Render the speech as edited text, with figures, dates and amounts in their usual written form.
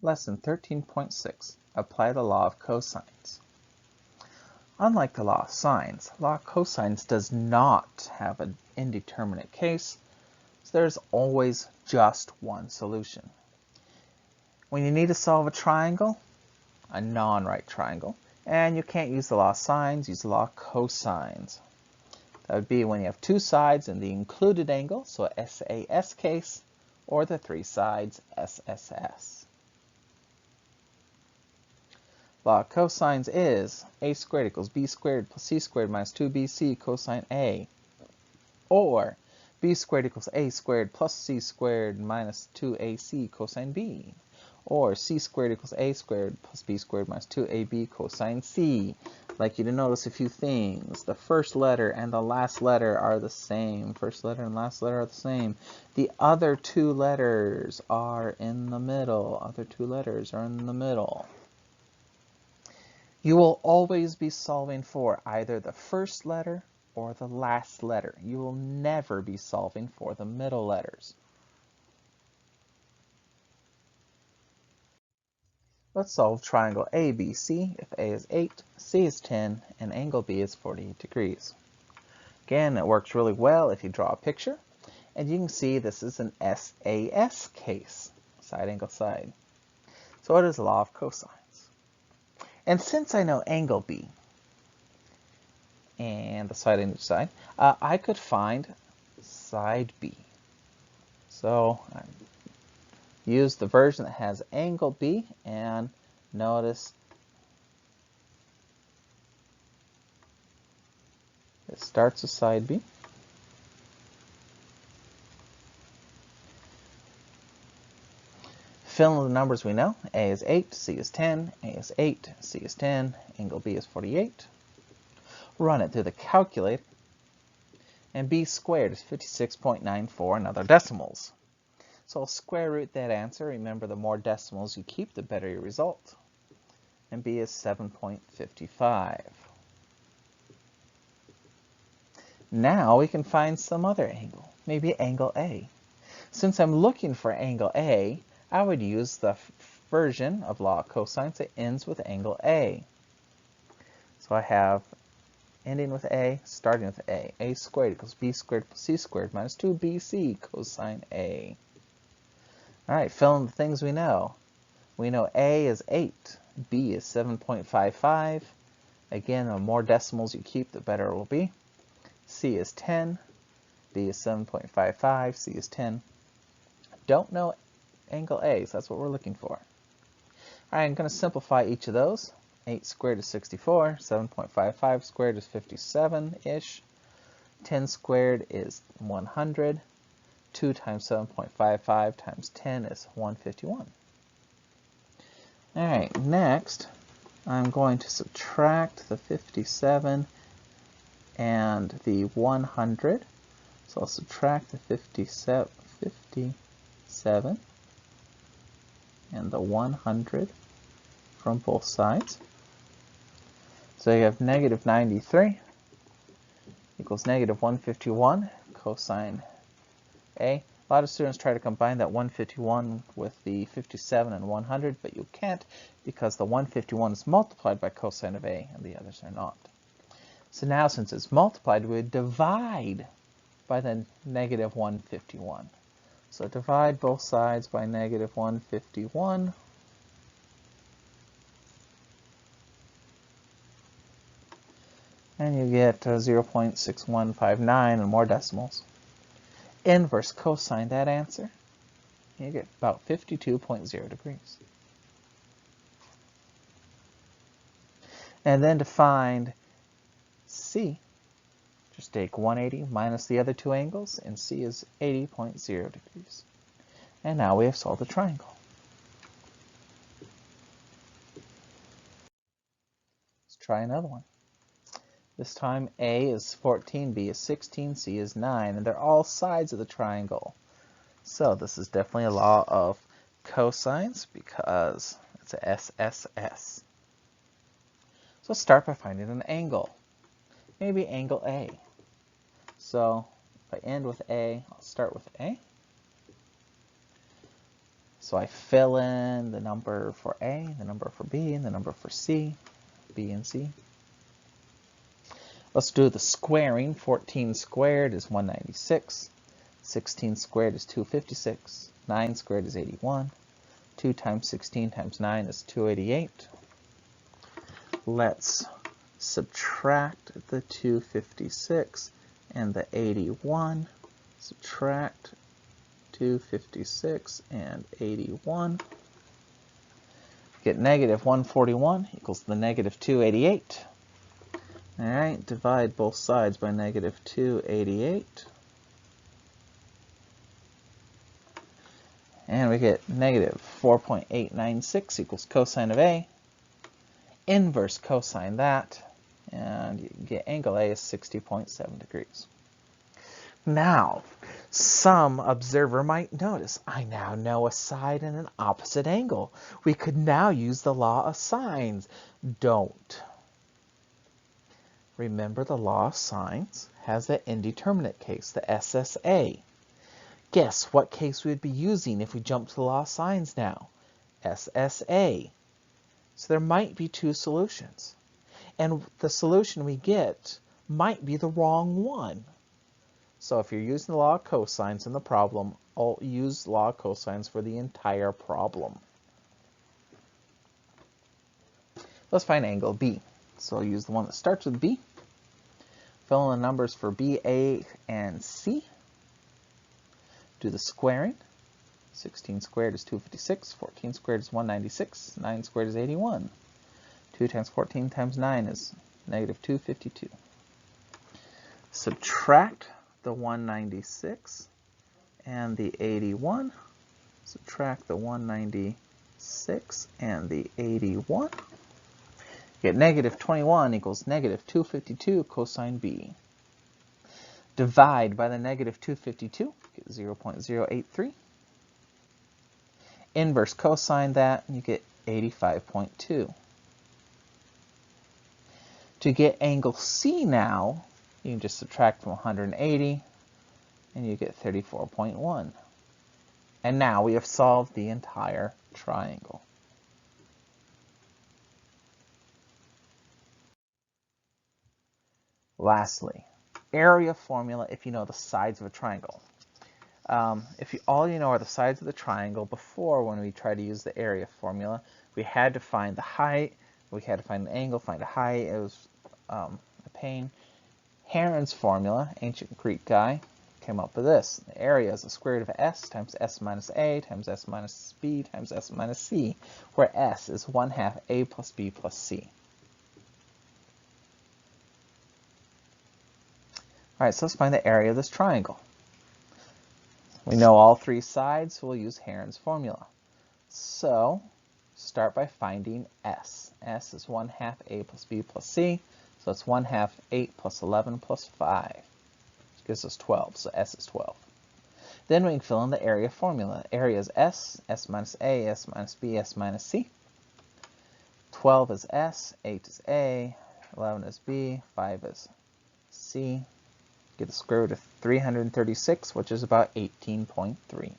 Lesson 13.6. Apply the law of cosines. Unlike the law of sines, law of cosines does not have an indeterminate case, so there's always just one solution. When you need to solve a triangle, a non-right triangle, and you can't use the law of sines, use the law of cosines. That would be when you have two sides in the included angle, so a SAS case, or the three sides, SSS. Law of cosines is a squared equals b squared plus c squared minus 2bc cosine a, or b squared equals a squared plus c squared minus 2ac cosine b, or c squared equals a squared plus b squared minus 2ab cosine c. I'd like you to notice a few things. The first letter and the last letter are the same. First letter and last letter are the same. The other two letters are in the middle. Other two letters are in the middle. You will always be solving for either the first letter or the last letter. You will never be solving for the middle letters. Let's solve triangle ABC if A is 8, C is 10, and angle B is 48 degrees. Again, it works really well if you draw a picture, and you can see this is an SAS case, side angle side. So what is the law of cosines? And since I know angle B and the side on each side, I could find side B. So I use the version that has angle B, and notice it starts with side B. Fill in the numbers we know. A is 8, C is 10, A is 8, C is 10, angle B is 48. Run it through the calculator, and B squared is 56.94 in other decimals. So I'll square root that answer. Remember, the more decimals you keep, the better your result. And B is 7.55. Now we can find some other angle, maybe angle A. Since I'm looking for angle A, I would use the version of law of cosines that ends with angle A. So I have ending with A, starting with A. A squared equals B squared plus C squared minus 2BC cosine A. All right, fill in the things we know. We know A is 8, B is 7.55. Again, the more decimals you keep, the better it will be. C is 10, B is 7.55, C is 10. Don't know angle A, so that's what we're looking for. All right, I'm going to simplify each of those. 8 squared is 64, 7.55 squared is 57-ish, 10 squared is 100, 2 times 7.55 times 10 is 151. All right, next I'm going to subtract the 57 and the 100. So I'll subtract the 57 and the 100 from both sides. So you have negative 93 equals negative 151 cosine A. A lot of students try to combine that 151 with the 57 and 100, but you can't because the 151 is multiplied by cosine of A and the others are not. So now, since it's multiplied, we would divide by the negative 151. So divide both sides by negative 151. And you get 0.6159 and more decimals. Inverse cosine that answer, you get about 52.0 degrees. And then to find C, just take 180 minus the other two angles, and C is 80.0 degrees. And now we have solved the triangle. Let's try another one. This time A is 14, B is 16, C is 9, and they're all sides of the triangle. So this is definitely a law of cosines because it's a SSS. So let's start by finding an angle. Maybe angle A. So if I end with A, I'll start with A. So I fill in the number for A, the number for B, and the number for C, B and C. Let's do the squaring. 14 squared is 196. 16 squared is 256. 9 squared is 81. 2 times 16 times 9 is 288. Let's subtract the 256 and the 81. Subtract 256 and 81. Get negative 141 equals the negative 288. All right, divide both sides by negative 288. And we get negative 4.896 equals cosine of A. Inverse cosine that, and you get angle A is 60.7 degrees. Now, some observer might notice, I now know a side and an opposite angle. We could now use the law of sines. Don't. Remember, the law of sines has the indeterminate case, the SSA. Guess what case we would be using if we jump to the law of sines now? SSA. So there might be two solutions. And the solution we get might be the wrong one. So if you're using the law of cosines in the problem, I'll use law of cosines for the entire problem. Let's find angle B. So I'll use the one that starts with B. Fill in the numbers for B, A, and C. Do the squaring. 16 squared is 256. 14 squared is 196. 9 squared is 81. 2 times 14 times 9 is negative 252. Subtract the 196 and the 81. Subtract the 196 and the 81. Get negative 21 equals negative 252 cosine B. Divide by the negative 252, get 0.083. Inverse cosine that, and you get 85.2. To get angle C now, you can just subtract from 180, and you get 34.1. And now we have solved the entire triangle. Lastly, area formula if you know the sides of a triangle. All you know are the sides of the triangle, before, when we tried to use the area formula, we had to find the height, we had to find an angle, find a height. It was a pain. Heron's formula, ancient Greek guy, came up with this. The area is the square root of s times s minus a times s minus b times s minus c, where s is 1/2 a plus b plus c. All right, so let's find the area of this triangle. We know all three sides, so we'll use Heron's formula. So start by finding s. S is 1/2 a plus b plus c, so it's 1/2 8 plus 11 plus 5. Which gives us 12, so s is 12. Then we can fill in the area formula. Area is s, s minus a, s minus b, s minus c. 12 is s, 8 is a, 11 is b, 5 is c. Get the square root of 336, which is about 18.3.